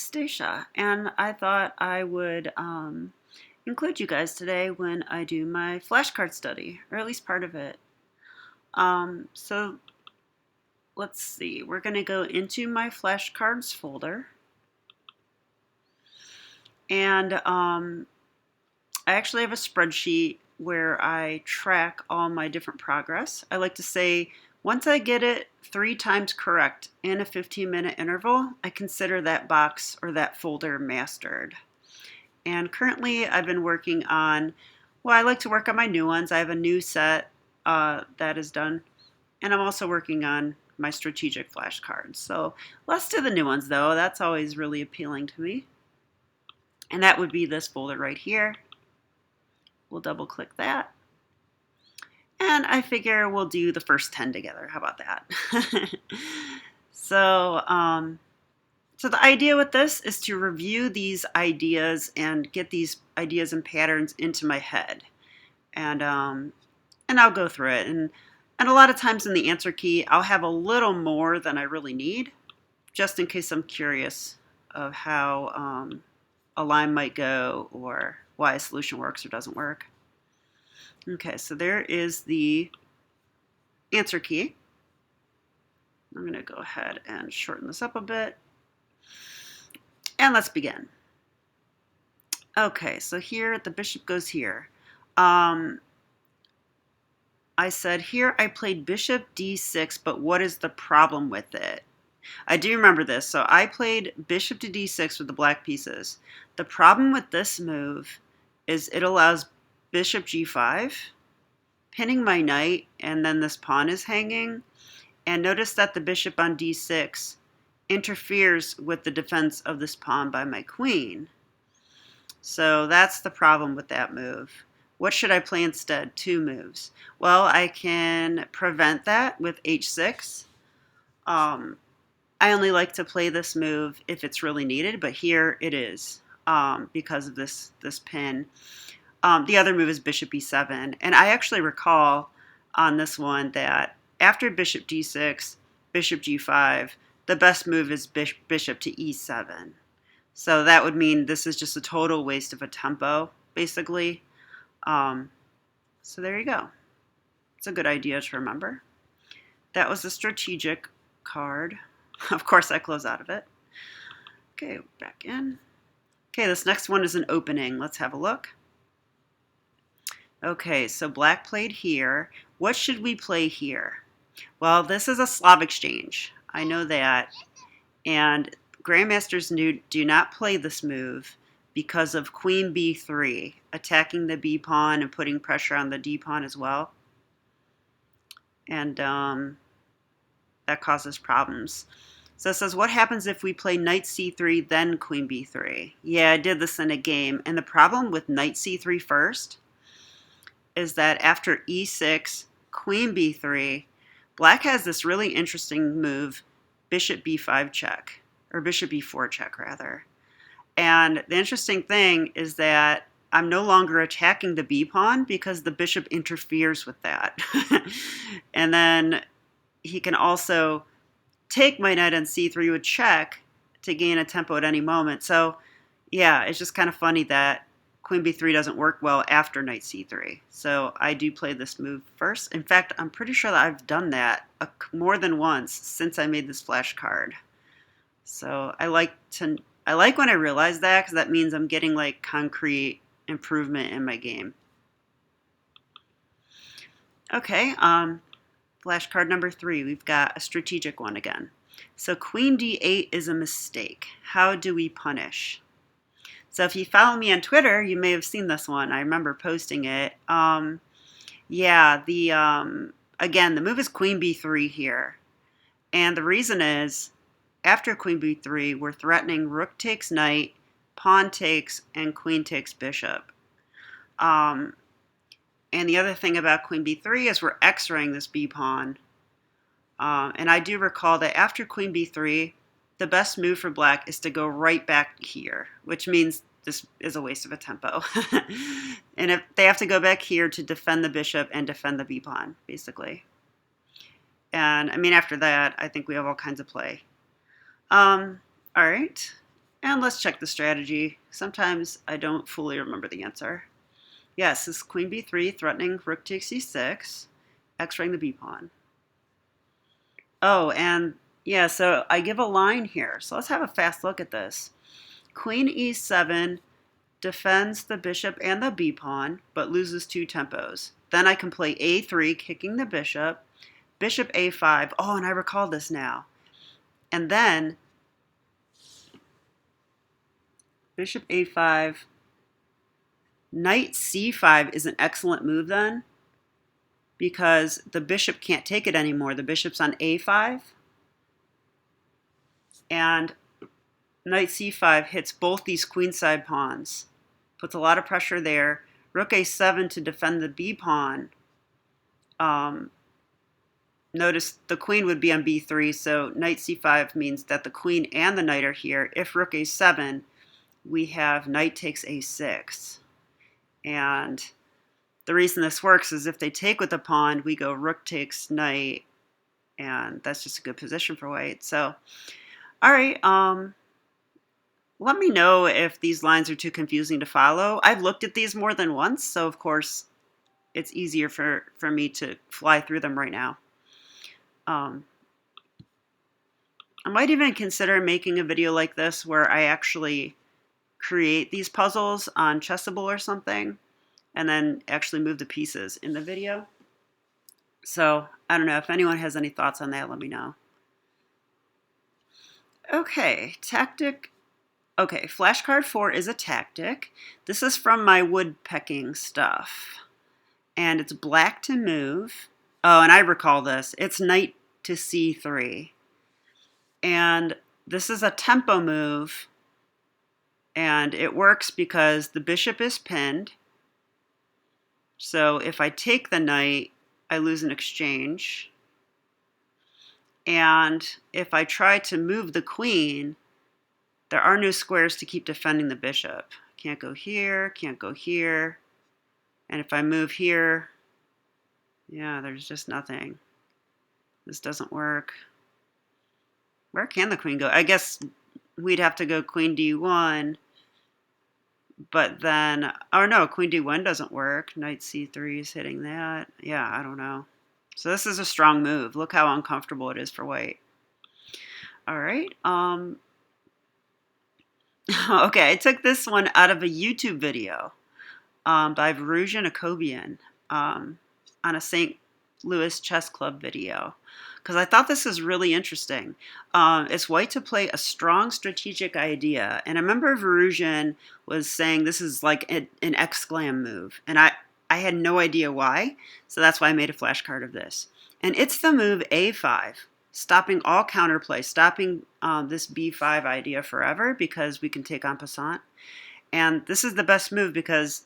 Stacia, and I thought I would include you guys today when I do my flashcard study, or at least part of it. So let's see, we're going to go into my flashcards folder, and I actually have a spreadsheet where I track all my different progress. I like to say once I get it 3 times correct in a 15-minute interval, I consider that box or that folder mastered. And currently I've been working on, well, I like to work on my new ones. I have a new set that is done. And I'm also working on my strategic flashcards. So let's do the new ones though. That's always really appealing to me. And that would be this folder right here. We'll double click that. And I figure we'll do the first 10 together. How about that? So the idea with this is to review these ideas and get these ideas and patterns into my head. And I'll go through it. And a lot of times in the answer key, I'll have a little more than I really need, just in case I'm curious of how a line might go or why a solution works or doesn't work. Okay, so there is the answer key. I'm going to go ahead and shorten this up a bit. And let's begin. Okay, so here the bishop goes here. I said here I played bishop d6, but what is the problem with it? I do remember this. So I played bishop to d6 with the black pieces. The problem with this move is it allows bishop g5, pinning my knight, and then this pawn is hanging. And notice that the bishop on d6 interferes with the defense of this pawn by my queen. So that's the problem with that move. What should I play instead? 2 moves. Well, I can prevent that with h6. I only like to play this move if it's really needed, but here it is because of this pin. The other move is bishop e7, and I actually recall on this one that after bishop d6, bishop g5, the best move is bishop to e7. So that would mean this is just a total waste of a tempo, basically. So there you go. It's a good idea to remember. That was a strategic card. Of course, I close out of it. Okay, back in. Okay, this next one is an opening. Let's have a look. Okay, so black played here. What should we play here? Well, this is a Slob Exchange. I know that. And grandmasters do not play this move because of queen b3, attacking the b pawn and putting pressure on the d pawn as well. And that causes problems. So it says, what happens if we play knight c3, then queen b3? Yeah, I did this in a game. And the problem with knight c3 first is that after e6, queen b3, black has this really interesting move, bishop b5 check, or bishop b4 check rather. And the interesting thing is that I'm no longer attacking the b pawn because the bishop interferes with that. And then he can also take my knight on c3 with check to gain a tempo at any moment. So yeah, it's just kind of funny that queen b3 doesn't work well after knight c3. So I do play this move first. In fact, I'm pretty sure that I've done that more than once since I made this flashcard. So I like when I realize that, because that means I'm getting like concrete improvement in my game. Okay, flashcard number 3, we've got a strategic one again. So queen d8 is a mistake. How do we punish? So if you follow me on Twitter, you may have seen this one. I remember posting it. Again, the move is queen b3 here. And the reason is, after queen b3, we're threatening rook takes knight, pawn takes, and queen takes bishop. And the other thing about queen b3 is we're x-raying this b pawn. And I do recall that after queen b3, the best move for black is to go right back here, which means this is a waste of a tempo. And if they have to go back here to defend the bishop and defend the b pawn, basically. And I mean, after that, I think we have all kinds of play. All right. And let's check the strategy. Sometimes I don't fully remember the answer. Yes, this is queen b3, threatening rook takes e6, x-raying the b pawn. Oh, and yeah, so I give a line here. So let's have a fast look at this. Queen e7 defends the bishop and the b pawn, but loses 2 tempos. Then I can play a3, kicking the bishop, bishop a5. Oh, and I recall this now. And then bishop a5, knight c5 is an excellent move then, because the bishop can't take it anymore. The bishop's on a5, and knight c5 hits both these queenside pawns. Puts a lot of pressure there. Rook a7 to defend the b pawn. Notice the queen would be on b3, so knight c5 means that the queen and the knight are here. If rook a7, we have knight takes a6. And the reason this works is if they take with the pawn, we go rook takes knight, and that's just a good position for white. So, all right, let me know if these lines are too confusing to follow. I've looked at these more than once, so of course it's easier for me to fly through them right now. I might even consider making a video like this where I actually create these puzzles on Chessable or something, and then actually move the pieces in the video. So I don't know, if anyone has any thoughts on that, let me know. Okay, tactic. Okay, flashcard 4 is a tactic. This is from my woodpecking stuff. And it's black to move. Oh, and I recall this. It's knight to c3. And this is a tempo move. And it works because the bishop is pinned. So if I take the knight, I lose an exchange. And if I try to move the queen, there are no squares to keep defending the bishop. Can't go here, can't go here. And if I move here, yeah, there's just nothing. This doesn't work. Where can the queen go? I guess we'd have to go queen d1. But then, oh no, queen d1 doesn't work. Knight c3 is hitting that. Yeah, I don't know. So this is a strong move. Look how uncomfortable it is for white. All right. Okay, I took this one out of a YouTube video by Verusian Akobian on a St. Louis Chess Club video, because I thought this is really interesting. It's white to play a strong strategic idea, and I remember Verusian was saying this is like an ExGlam move, and I had no idea why, so that's why I made a flashcard of this. And it's the move a5. Stopping all counterplay, stopping this b5 idea forever, because we can take en passant. And this is the best move because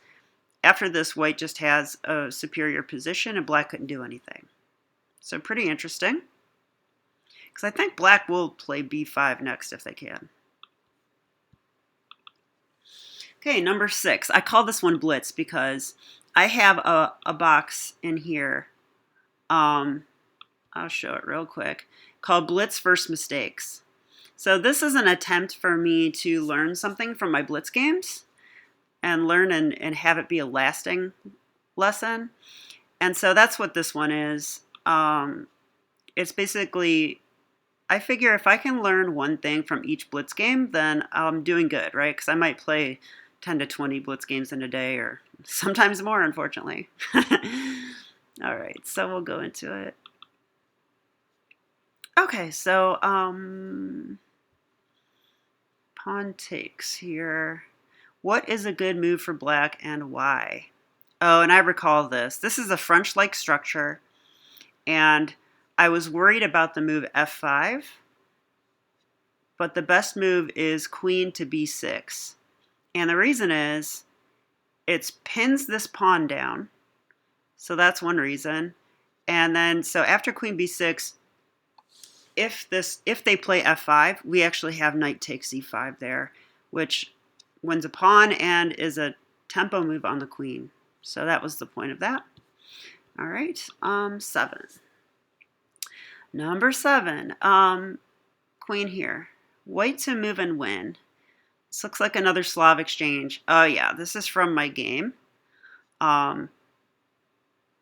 after this, white just has a superior position and black couldn't do anything. So pretty interesting. Because I think black will play b5 next if they can. Okay, number 6. I call this one Blitz because I have a box in here. I'll show it real quick, called Blitz First Mistakes. So this is an attempt for me to learn something from my Blitz games and learn and have it be a lasting lesson. And so that's what this one is. It's basically, I figure if I can learn one thing from each Blitz game, then I'm doing good, right? Because I might play 10 to 20 Blitz games in a day, or sometimes more, unfortunately. All right, so we'll go into it. Okay, so pawn takes here. What is a good move for black and why? Oh, and I recall this. This is a French-like structure, and I was worried about the move f5, but the best move is queen to b6. And the reason is it pins this pawn down, so that's one reason. And then, so after queen b6, if they play f5, we actually have knight takes e5 there, which wins a pawn and is a tempo move on the queen. So that was the point of that. All right, 7. Number 7, queen here. White to move and win. This looks like another Slob Exchange. Oh yeah, this is from my game.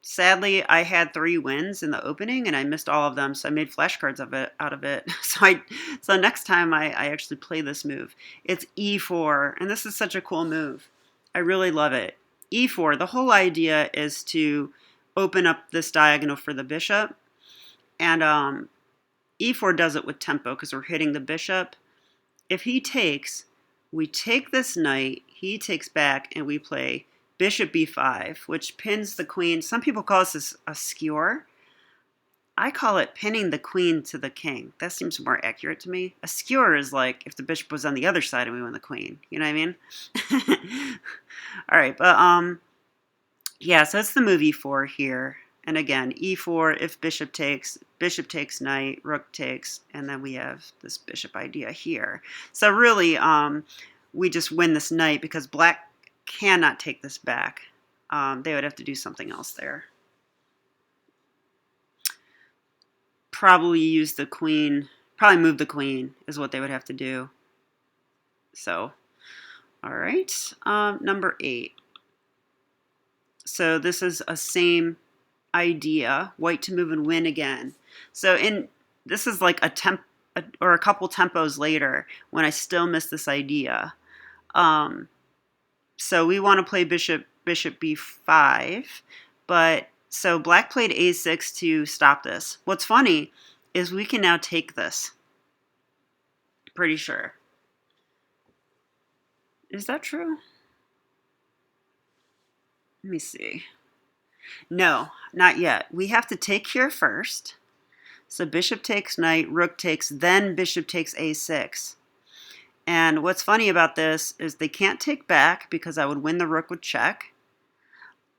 Sadly, I had 3 wins in the opening, and I missed all of them, so I made flashcards out of it. So next time I actually play this move. It's E4, and this is such a cool move. I really love it. E4, the whole idea is to open up this diagonal for the bishop, and E4 does it with tempo because we're hitting the bishop. If he takes, we take this knight, he takes back, and we play bishop b5, which pins the queen. Some people call this a skewer. I call it pinning the queen to the king. That seems more accurate to me. A skewer is like if the bishop was on the other side and we win the queen. You know what I mean? All right, but yeah, so it's the move e4 here. And again, e4, if bishop takes knight, rook takes, and then we have this bishop idea here. So really, we just win this knight because black cannot take this back. They would have to do something else there. Probably use the queen, probably move the queen is what they would have to do. So, all right, number 8. So this is a same idea, white to move and win again. So this is like a couple tempos later when I still miss this idea. So we want to play bishop b5, but so black played a6 to stop this. What's funny is we can now take this. Pretty sure. Is that true? Let me see. No, not yet. We have to take here first. So bishop takes knight, rook takes, then bishop takes a6. And what's funny about this is they can't take back because I would win the rook with check.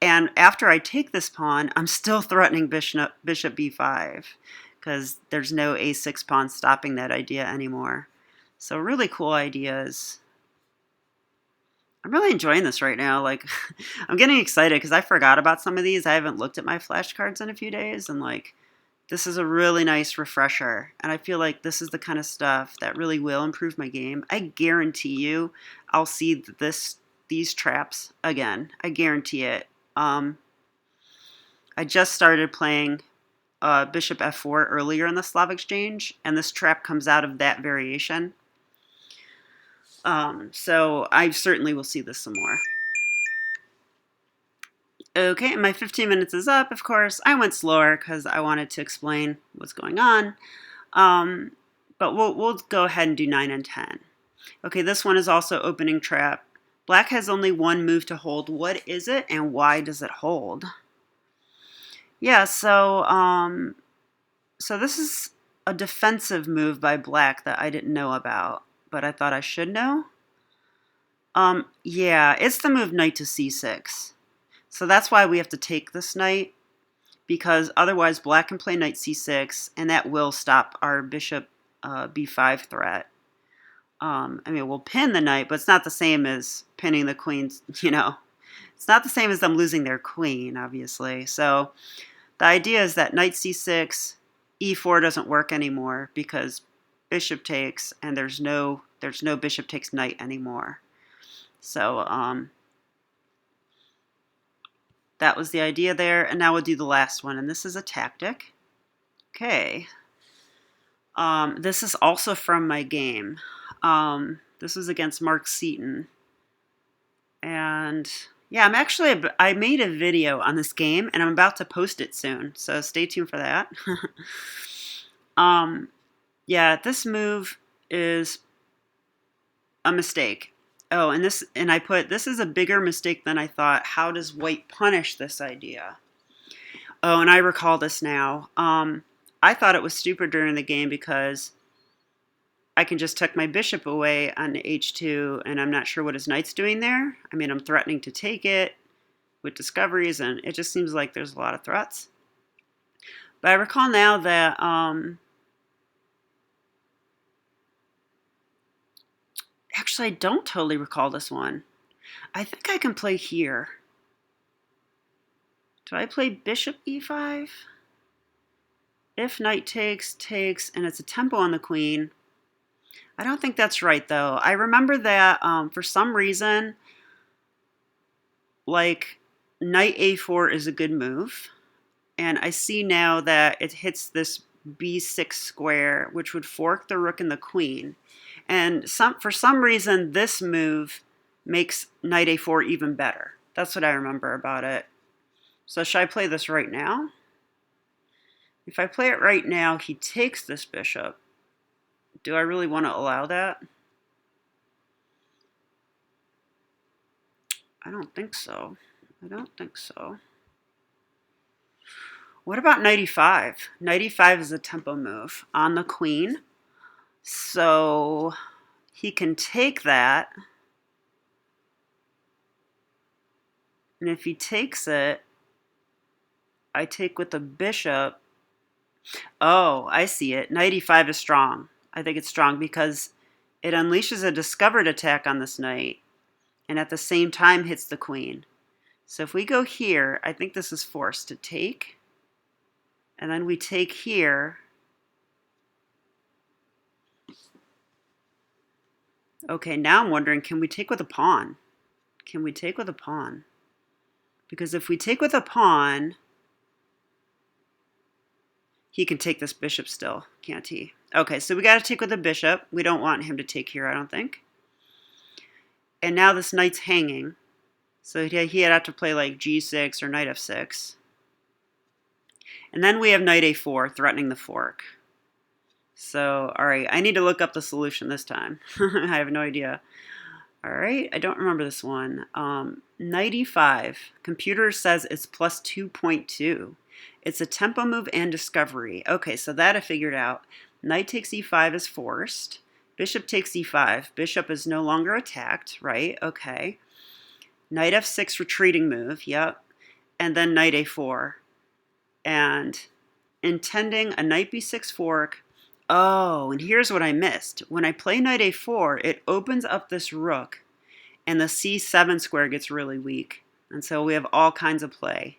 And after I take this pawn, I'm still threatening bishop b5 because there's no a6 pawn stopping that idea anymore. So really cool ideas. I'm really enjoying this right now. Like, I'm getting excited because I forgot about some of these. I haven't looked at my flashcards in a few days, and like, this is a really nice refresher. And I feel like this is the kind of stuff that really will improve my game. I guarantee you, I'll see these traps again. I guarantee it. I just started playing bishop f4 earlier in the Slob Exchange, and this trap comes out of that variation. So I certainly will see this some more. Okay, my 15 minutes is up, of course. I went slower because I wanted to explain what's going on. But we'll go ahead and do 9 and 10. Okay, this one is also opening trap. Black has only one move to hold. What is it and why does it hold? Yeah, so this is a defensive move by black that I didn't know about, but I thought I should know. Yeah, it's the move knight to c6. So that's why we have to take this knight, because otherwise black can play knight c6, and that will stop our bishop b5 threat. I mean, we'll pin the knight, but it's not the same as pinning the queen, you know. It's not the same as them losing their queen, obviously. So the idea is that knight c6, e4 doesn't work anymore because bishop takes, and there's no bishop takes knight anymore. So that was the idea there, and now we'll do the last one, and this is a tactic. Okay. This is also from my game. This was against Mark Seaton. And yeah, I made a video on this game, and I'm about to post it soon, so stay tuned for that. Yeah, this move is a mistake. Oh, and I put, this is a bigger mistake than I thought. How does white punish this idea? Oh, and I recall this now. I thought it was stupid during the game because I can just tuck my bishop away on h2, and I'm not sure what his knight's doing there. I mean, I'm threatening to take it with discoveries, and it just seems like there's a lot of threats. But I recall now that actually, I don't totally recall this one. I think I can play here. Do I play bishop e5? If knight takes, and it's a tempo on the queen. I don't think that's right, though. I remember that for some reason, like, knight a4 is a good move. And I see now that it hits this b6 square, which would fork the rook and the queen. And for some reason, this move makes knight a4 even better. That's what I remember about it. So should I play this right now? If I play it right now, he takes this bishop. Do I really want to allow that? I don't think so. I don't think so. What about knight e5? Knight e5 is a tempo move on the queen. So he can take that. And if he takes it, I take with the bishop. Oh, I see it. Knight e5 is strong. I think it's strong because it unleashes a discovered attack on this knight and at the same time hits the queen. So if we go here, I think this is forced to take. And then we take here. Okay, now I'm wondering, can we take with a pawn? Can we take with a pawn? Because if we take with a pawn, he can take this bishop still, can't he? Okay, so we got to take with the bishop. We don't want him to take here, I don't think. And now this knight's hanging. So he'd have to play like g6 or knight f6. And then we have knight a4 threatening the fork. So, all right, I need to look up the solution this time. I have no idea. All right, I don't remember this one. Knight e5. Computer says it's plus 2.2. It's a tempo move and discovery. Okay, so that I figured out. Knight takes e5 is forced. Bishop takes e5. Bishop is no longer attacked, right? Okay. Knight f6 retreating move, yep. And then knight a4. And intending a knight b6 fork. Oh, and here's what I missed. When I play knight a4, it opens up this rook, and the c7 square gets really weak. And so we have all kinds of play.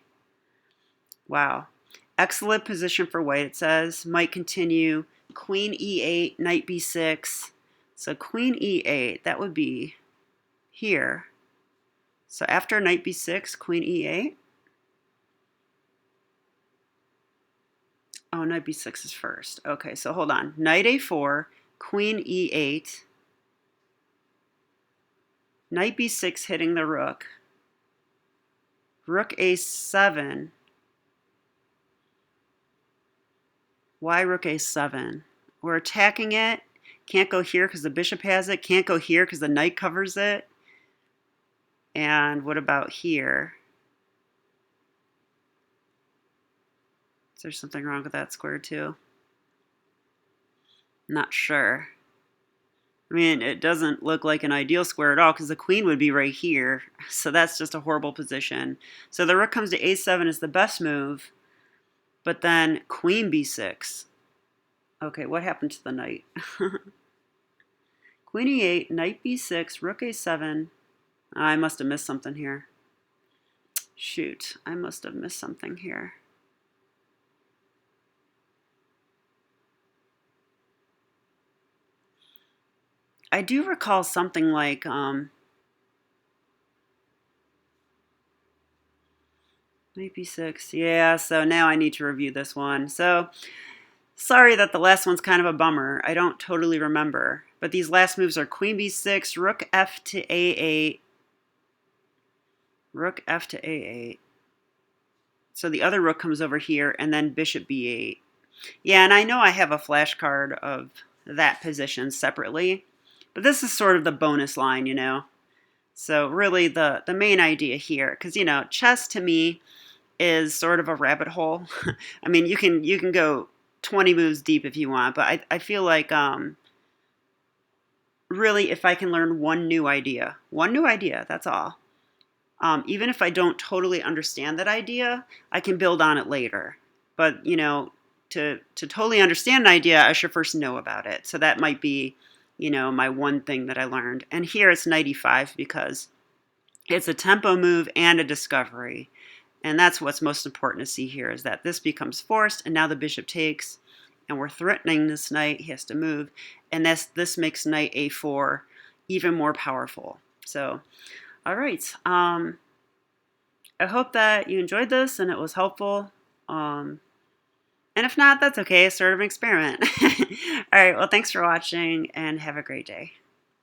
Wow. Excellent position for white, it says. Might continue. Queen e8, knight b6. So queen e8, that would be here. So after knight b6, queen e8. Oh, knight b6 is first. Okay, so hold on. Knight a4, queen e8, knight b6 hitting the rook, rook a7. Why rook a7? We're attacking it. Can't go here because the bishop has it. Can't go here because the knight covers it. And what about here? Is there something wrong with that square too? Not sure. I mean, it doesn't look like an ideal square at all because the queen would be right here. So that's just a horrible position. So the rook comes to a7 is the best move. But then queen b6. Okay, what happened to the knight? Queen e8, knight b6, rook a7. I must have missed something here. Shoot, I must have missed something here. I do recall something like knight b6. Yeah, so now I need to review this one. So sorry that the last one's kind of a bummer. I don't totally remember. But these last moves are queen b6, rook f to a8, rook f to a8. So the other rook comes over here, and then bishop b8. Yeah, and I know I have a flashcard of that position separately. But this is sort of the bonus line, you know. So really the main idea here, because, you know, chess to me is sort of a rabbit hole. I mean, you can go 20 moves deep if you want, but I feel like really if I can learn one new idea, that's all. Even if I don't totally understand that idea, I can build on it later. But, you know, to totally understand an idea, I should first know about it. So that might be, you know, my one thing that I learned. And here it's knight e5 because it's a tempo move and a discovery. And that's what's most important to see here is that this becomes forced and now the bishop takes. and we're threatening this knight. He has to move, and this makes knight a4 even more powerful. So, all right. I hope that you enjoyed this and it was helpful. And if not, that's okay. It's sort of an experiment. All right. Well, thanks for watching and have a great day.